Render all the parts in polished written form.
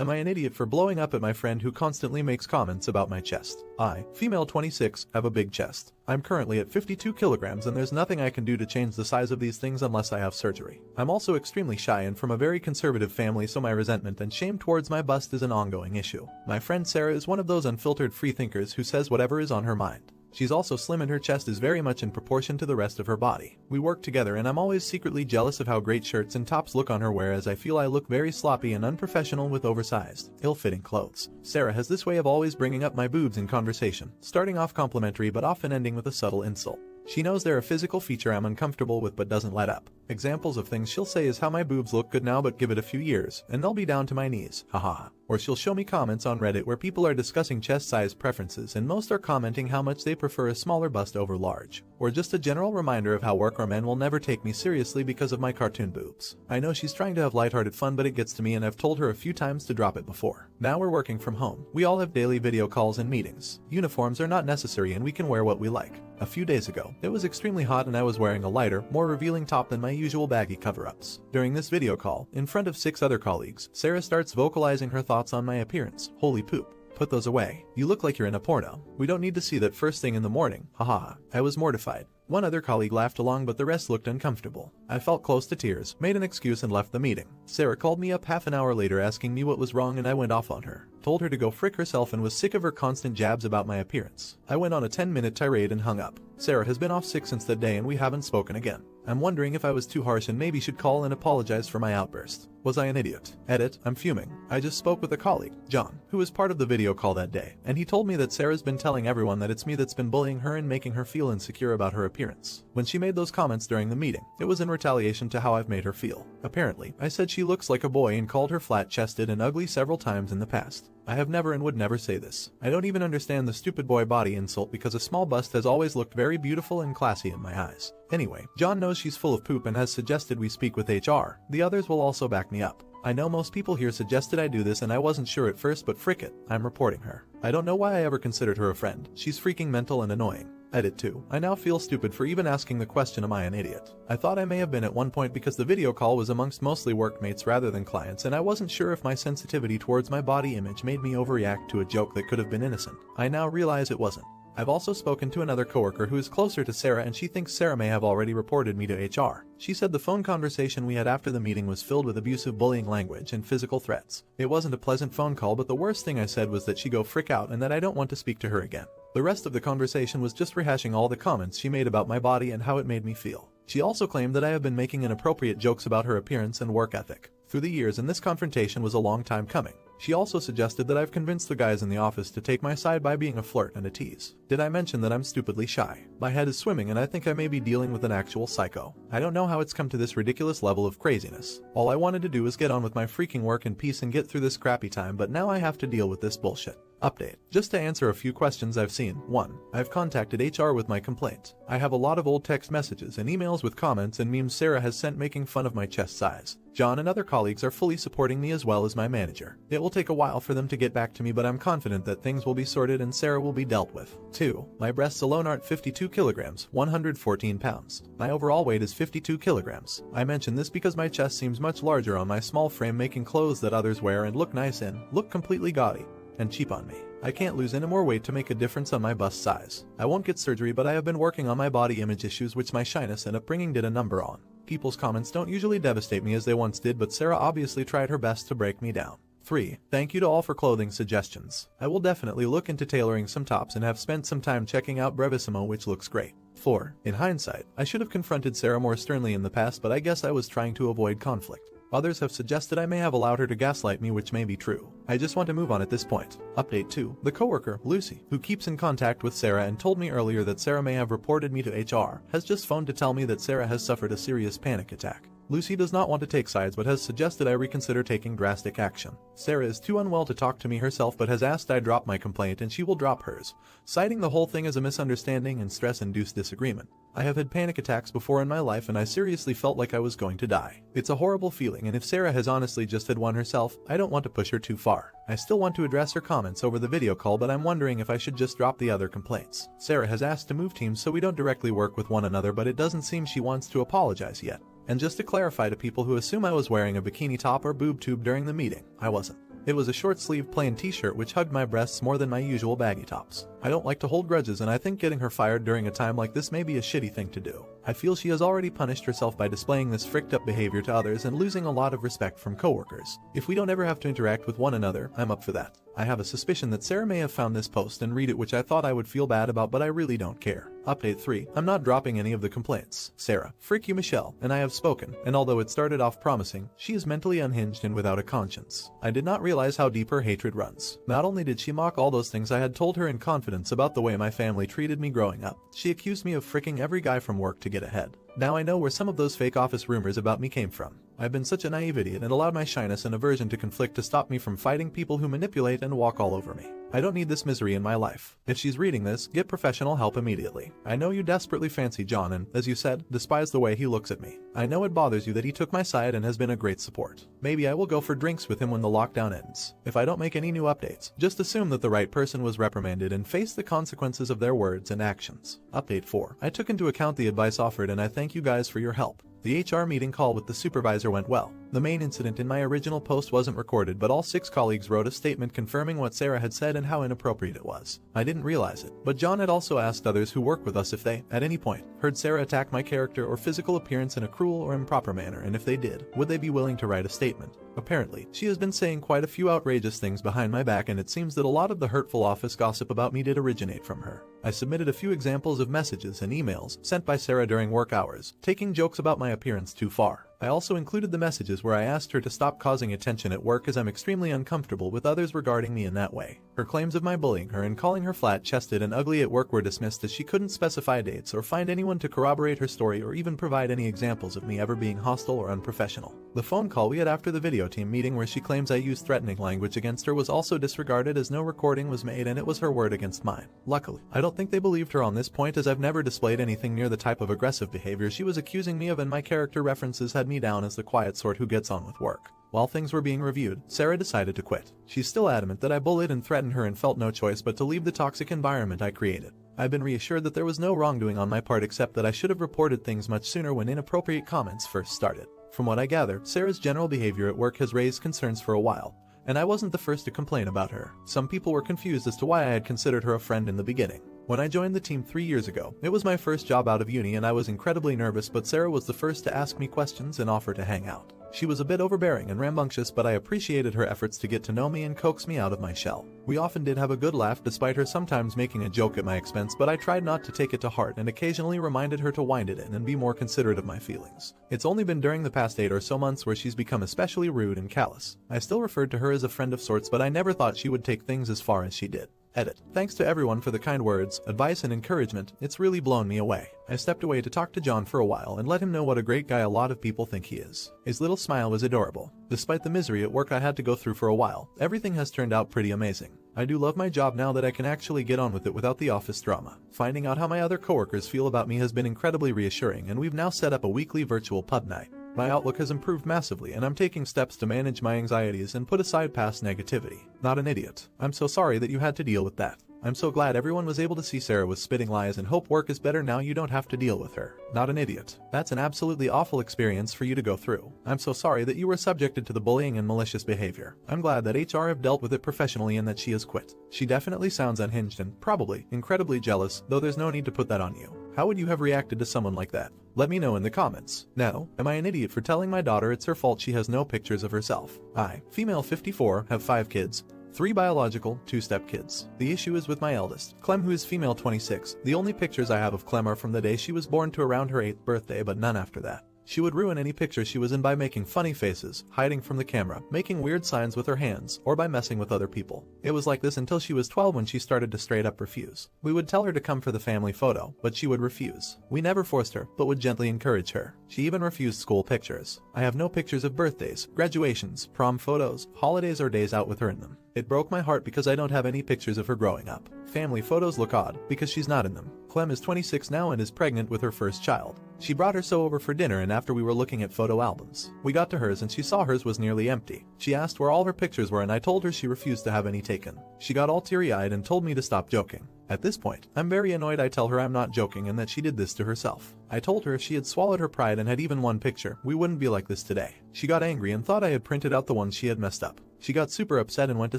Am I an idiot for blowing up at my friend who constantly makes comments about my chest? I, female 26, have a big chest. I'm currently at 52 kilograms and there's nothing I can do to change the size of these things unless I have surgery. I'm also extremely shy and from a very conservative family, so my resentment and shame towards my bust is an ongoing issue. My friend Sarah is one of those unfiltered freethinkers who says whatever is on her mind. She's also slim and her chest is very much in proportion to the rest of her body. We work together and I'm always secretly jealous of how great shirts and tops look on her, whereas I feel I look very sloppy and unprofessional with oversized, ill-fitting clothes. Sarah has this way of always bringing up my boobs in conversation, starting off complimentary but often ending with a subtle insult. She knows they're a physical feature I'm uncomfortable with but doesn't let up. Examples of things she'll say is how my boobs look good now but give it a few years, and they'll be down to my knees, haha. Or she'll show me comments on Reddit where people are discussing chest size preferences and most are commenting how much they prefer a smaller bust over large. Or just a general reminder of how work or men will never take me seriously because of my cartoon boobs. I know she's trying to have lighthearted fun but it gets to me and I've told her a few times to drop it before. Now we're working from home. We all have daily video calls and meetings. Uniforms are not necessary and we can wear what we like. A few days ago, it was extremely hot and I was wearing a lighter, more revealing top than my usual baggy cover-ups. During this video call, in front of 6 other colleagues, Sarah starts vocalizing her thoughts on my appearance. Holy poop. Put those away. You look like you're in a porno. We don't need to see that first thing in the morning. Haha. I was mortified. One other colleague laughed along but the rest looked uncomfortable. I felt close to tears, made an excuse and left the meeting. Sarah called me up half an hour later asking me what was wrong and I went off on her. Told her to go frick herself and was sick of her constant jabs about my appearance. I went on a 10-minute tirade and hung up. Sarah has been off sick since that day and we haven't spoken again. I'm wondering if I was too harsh and maybe should call and apologize for my outburst. Was I an idiot? Edit, I'm fuming. I just spoke with a colleague, John, who was part of the video call that day, and he told me that Sarah's been telling everyone that it's me that's been bullying her and making her feel insecure about her appearance. When she made those comments during the meeting, it was in retaliation to how I've made her feel. Apparently, I said she looks like a boy and called her flat-chested and ugly several times in the past. I have never and would never say this. I don't even understand the stupid boy body insult because a small bust has always looked very beautiful and classy in my eyes. Anyway, John knows she's full of poop and has suggested we speak with HR. The others will also back me up. I know most people here suggested I do this and I wasn't sure at first, but frick it, I'm reporting her. I don't know why I ever considered her a friend. She's freaking mental and annoying. Edit 2. I now feel stupid for even asking the question, am I an idiot? I thought I may have been at one point because the video call was amongst mostly workmates rather than clients and I wasn't sure if my sensitivity towards my body image made me overreact to a joke that could have been innocent. I now realize it wasn't. I've also spoken to another coworker who is closer to Sarah and she thinks Sarah may have already reported me to HR. She said the phone conversation we had after the meeting was filled with abusive bullying language and physical threats. It wasn't a pleasant phone call, but the worst thing I said was that she go frick out and that I don't want to speak to her again. The rest of the conversation was just rehashing all the comments she made about my body and how it made me feel. She also claimed that I have been making inappropriate jokes about her appearance and work ethic through the years, and this confrontation was a long time coming. She also suggested that I've convinced the guys in the office to take my side by being a flirt and a tease. Did I mention that I'm stupidly shy? My head is swimming and I think I may be dealing with an actual psycho. I don't know how it's come to this ridiculous level of craziness. All I wanted to do was get on with my freaking work in peace and get through this crappy time, but now I have to deal with this bullshit. Update. Just to answer a few questions I've seen. 1. I've contacted HR with my complaint. I have a lot of old text messages and emails with comments and memes Sarah has sent making fun of my chest size. John and other colleagues are fully supporting me as well as my manager. It will take a while for them to get back to me, but I'm confident that things will be sorted and Sarah will be dealt with. 2. My breasts alone aren't 52 kilograms, 114 pounds. My overall weight is 52 kilograms. I mention this because my chest seems much larger on my small frame, making clothes that others wear and look nice in, look completely gaudy and cheap on me. I can't lose any more weight to make a difference on my bust size. I won't get surgery, but I have been working on my body image issues which my shyness and upbringing did a number on. People's comments don't usually devastate me as they once did, but Sarah obviously tried her best to break me down. 3. Thank you to all for clothing suggestions. I will definitely look into tailoring some tops and have spent some time checking out Brevissimo, which looks great. 4. In hindsight, I should have confronted Sarah more sternly in the past, but I guess I was trying to avoid conflict. Others have suggested I may have allowed her to gaslight me, which may be true. I just want to move on at this point. Update 2. The coworker, Lucy, who keeps in contact with Sarah and told me earlier that Sarah may have reported me to HR, has just phoned to tell me that Sarah has suffered a serious panic attack. Lucy does not want to take sides but has suggested I reconsider taking drastic action. Sarah is too unwell to talk to me herself but has asked I drop my complaint and she will drop hers, citing the whole thing as a misunderstanding and stress-induced disagreement. I have had panic attacks before in my life and I seriously felt like I was going to die. It's a horrible feeling, and if Sarah has honestly just had one herself, I don't want to push her too far. I still want to address her comments over the video call, but I'm wondering if I should just drop the other complaints. Sarah has asked to move teams so we don't directly work with one another, but it doesn't seem she wants to apologize yet. And just to clarify to people who assume I was wearing a bikini top or boob tube during the meeting, I wasn't. It was a short-sleeved plain t-shirt which hugged my breasts more than my usual baggy tops. I don't like to hold grudges, and I think getting her fired during a time like this may be a shitty thing to do. I feel she has already punished herself by displaying this fricked up behavior to others and losing a lot of respect from coworkers. If we don't ever have to interact with one another, I'm up for that. I have a suspicion that Sarah may have found this post and read it, which I thought I would feel bad about, but I really don't care. Update 3. I'm not dropping any of the complaints. Sarah, frick you Michelle, and I have spoken, and although it started off promising, she is mentally unhinged and without a conscience. I did not realize how deep her hatred runs. Not only did she mock all those things I had told her in confidence about the way my family treated me growing up, she accused me of fricking every guy from work to get ahead. Now I know where some of those fake office rumors about me came from. I've been such a naive idiot and allowed my shyness and aversion to conflict to stop me from fighting people who manipulate and walk all over me. I don't need this misery in my life. If she's reading this, get professional help immediately. I know you desperately fancy John and, as you said, despise the way he looks at me. I know it bothers you that he took my side and has been a great support. Maybe I will go for drinks with him when the lockdown ends. If I don't make any new updates, just assume that the right person was reprimanded and face the consequences of their words and actions. Update 4. I took into account the advice offered and I thank you guys for your help. The HR meeting call with the supervisor went well. The main incident in my original post wasn't recorded, but all 6 colleagues wrote a statement confirming what Sarah had said and how inappropriate it was. I didn't realize it, but John had also asked others who work with us if they, at any point, heard Sarah attack my character or physical appearance in a cruel or improper manner, and if they did, would they be willing to write a statement. Apparently, she has been saying quite a few outrageous things behind my back, and it seems that a lot of the hurtful office gossip about me did originate from her. I submitted a few examples of messages and emails sent by Sarah during work hours, taking jokes about my appearance too far. I also included the messages where I asked her to stop causing attention at work as I'm extremely uncomfortable with others regarding me in that way. Her claims of my bullying her and calling her flat-chested and ugly at work were dismissed as she couldn't specify dates or find anyone to corroborate her story or even provide any examples of me ever being hostile or unprofessional. The phone call we had after the video team meeting where she claims I used threatening language against her was also disregarded as no recording was made and it was her word against mine. Luckily, I don't think they believed her on this point as I've never displayed anything near the type of aggressive behavior she was accusing me of, and my character references had me down as the quiet sort who gets on with work. While things were being reviewed, Sarah decided to quit. She's still adamant that I bullied and threatened her and felt no choice but to leave the toxic environment I created. I've been reassured that there was no wrongdoing on my part except that I should have reported things much sooner when inappropriate comments first started. From what I gather, Sarah's general behavior at work has raised concerns for a while, and I wasn't the first to complain about her. Some people were confused as to why I had considered her a friend in the beginning. When I joined the team 3 years ago, it was my first job out of uni and I was incredibly nervous, but Sarah was the first to ask me questions and offer to hang out. She was a bit overbearing and rambunctious, but I appreciated her efforts to get to know me and coax me out of my shell. We often did have a good laugh despite her sometimes making a joke at my expense, but I tried not to take it to heart and occasionally reminded her to wind it in and be more considerate of my feelings. It's only been during the past 8 or so months where she's become especially rude and callous. I still referred to her as a friend of sorts, but I never thought she would take things as far as she did. Edit. Thanks to everyone for the kind words, advice, and encouragement. It's really blown me away. I stepped away to talk to John for a while and let him know what a great guy a lot of people think he is. His little smile was adorable. Despite the misery at work I had to go through for a while, everything has turned out pretty amazing. I do love my job now that I can actually get on with it without the office drama. Finding out how my other coworkers feel about me has been incredibly reassuring, and we've now set up a weekly virtual pub night. My outlook has improved massively, and I'm taking steps to manage my anxieties and put aside past negativity. Not an idiot. I'm so sorry that you had to deal with that. I'm so glad everyone was able to see Sarah was spitting lies and hope work is better now you don't have to deal with her. Not an idiot. That's an absolutely awful experience for you to go through. I'm so sorry that you were subjected to the bullying and malicious behavior. I'm glad that HR have dealt with it professionally and that she has quit. She definitely sounds unhinged and, probably, incredibly jealous, though there's no need to put that on you. How would you have reacted to someone like that? Let me know in the comments. Now, am I an idiot for telling my daughter it's her fault she has no pictures of herself? I, female 54, have 5 kids. 3 biological, 2 stepkids. The issue is with my eldest, Clem, who is female 26. The only pictures I have of Clem are from the day she was born to around her 8th birthday, but none after that. She would ruin any picture she was in by making funny faces, hiding from the camera, making weird signs with her hands, or by messing with other people. It was like this until she was 12 when she started to straight up refuse. We would tell her to come for the family photo, but she would refuse. We never forced her, but would gently encourage her. She even refused school pictures. I have no pictures of birthdays, graduations, prom photos, holidays, or days out with her in them. It broke my heart because I don't have any pictures of her growing up. Family photos look odd because she's not in them. Clem is 26 now and is pregnant with her first child. She brought her so over for dinner, and after we were looking at photo albums, we got to hers and she saw hers was nearly empty. She asked where all her pictures were and I told her she refused to have any taken. She got all teary-eyed and told me to stop joking. At this point, I'm very annoyed. I tell her I'm not joking and that she did this to herself. I told her if she had swallowed her pride and had even one picture, we wouldn't be like this today. She got angry and thought I had printed out the ones she had messed up. She got super upset and went to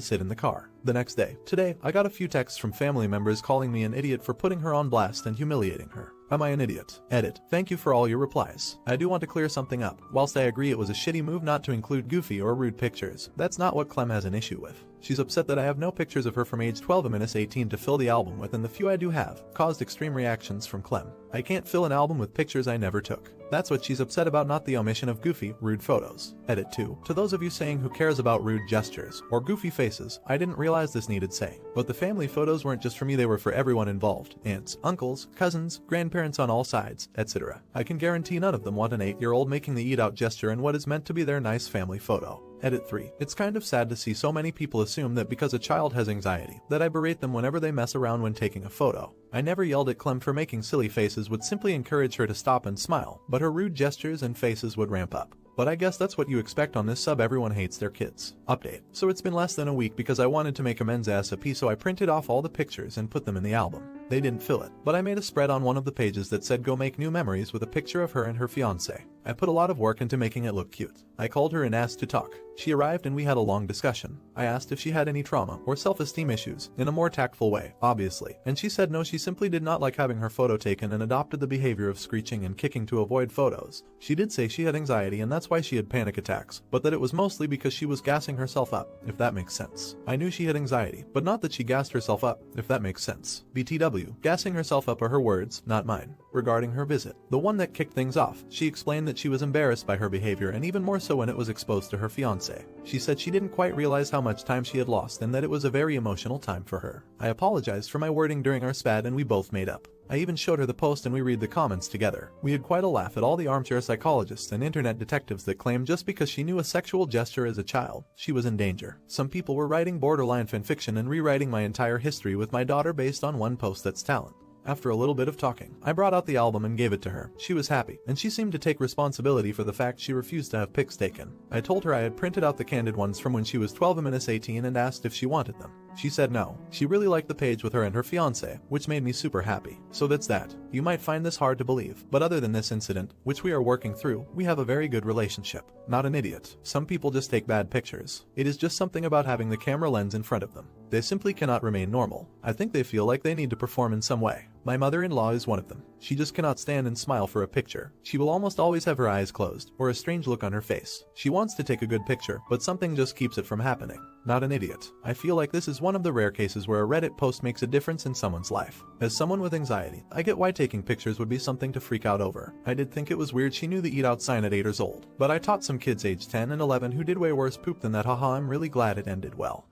sit in the car. The next day, today, I got a few texts from family members calling me an idiot for putting her on blast and humiliating her. Am I an idiot? Edit. Thank you for all your replies. I do want to clear something up. Whilst I agree it was a shitty move not to include goofy or rude pictures, that's not what Clem has an issue with. She's upset that I have no pictures of her from age 12 and 18 to fill the album with, and the few I do have caused extreme reactions from Clem. I can't fill an album with pictures I never took. That's what she's upset about, not the omission of goofy, rude photos. Edit 2. To those of you saying who cares about rude gestures or goofy faces, I didn't realize this needed saying. But the family photos weren't just for me, they were for everyone involved. Aunts, uncles, cousins, grandparents on all sides, etc. I can guarantee none of them want an 8-year-old making the eat out gesture in what is meant to be their nice family photo. Edit 3. It's kind of sad to see so many people assume that because a child has anxiety, that I berate them whenever they mess around when taking a photo. I never yelled at Clem for making silly faces, would simply encourage her to stop and smile, but her rude gestures and faces would ramp up. But I guess that's what you expect on this sub. Everyone hates their kids. Update. So it's been less than a week because I wanted to make amends ASAP, so I printed off all the pictures and put them in the album. They didn't fill it, but I made a spread on one of the pages that said go make new memories with a picture of her and her fiancé. I put a lot of work into making it look cute. I called her and asked to talk. She arrived and we had a long discussion. I asked if she had any trauma or self-esteem issues, in a more tactful way, obviously, and she said no, she simply did not like having her photo taken and adopted the behavior of screeching and kicking to avoid photos. She did say she had anxiety and that's why she had panic attacks, but that it was mostly because she was gassing herself up, if that makes sense. I knew she had anxiety, but not that she gassed herself up, if that makes sense. BTW, gassing herself up are her words, not mine. Regarding her visit, the one that kicked things off, she explained that she was embarrassed by her behavior and even more so when it was exposed to her fiancé. She said she didn't quite realize how much time she had lost and that it was a very emotional time for her. I apologized for my wording during our spat and we both made up. I even showed her the post and we read the comments together. We had quite a laugh at all the armchair psychologists and internet detectives that claimed just because she knew a sexual gesture as a child, she was in danger. Some people were writing borderline fanfiction and rewriting my entire history with my daughter based on one post that's talent. After a little bit of talking, I brought out the album and gave it to her. She was happy, and she seemed to take responsibility for the fact she refused to have pics taken. I told her I had printed out the candid ones from when she was 12 and 18 and asked if she wanted them. She said no. She really liked the page with her and her fiancé, which made me super happy. So that's that. You might find this hard to believe, but other than this incident, which we are working through, we have a very good relationship. Not an idiot. Some people just take bad pictures. It is just something about having the camera lens in front of them. They simply cannot remain normal. I think they feel like they need to perform in some way. My mother-in-law is one of them. She just cannot stand and smile for a picture. She will almost always have her eyes closed, or a strange look on her face. She wants to take a good picture, but something just keeps it from happening. Not an idiot. I feel like this is one of the rare cases where a Reddit post makes a difference in someone's life. As someone with anxiety, I get why taking pictures would be something to freak out over. I did think it was weird she knew the eat out sign at 8 years old, but I taught some kids age 10 and 11 who did way worse poop than that. Haha, I'm really glad it ended well.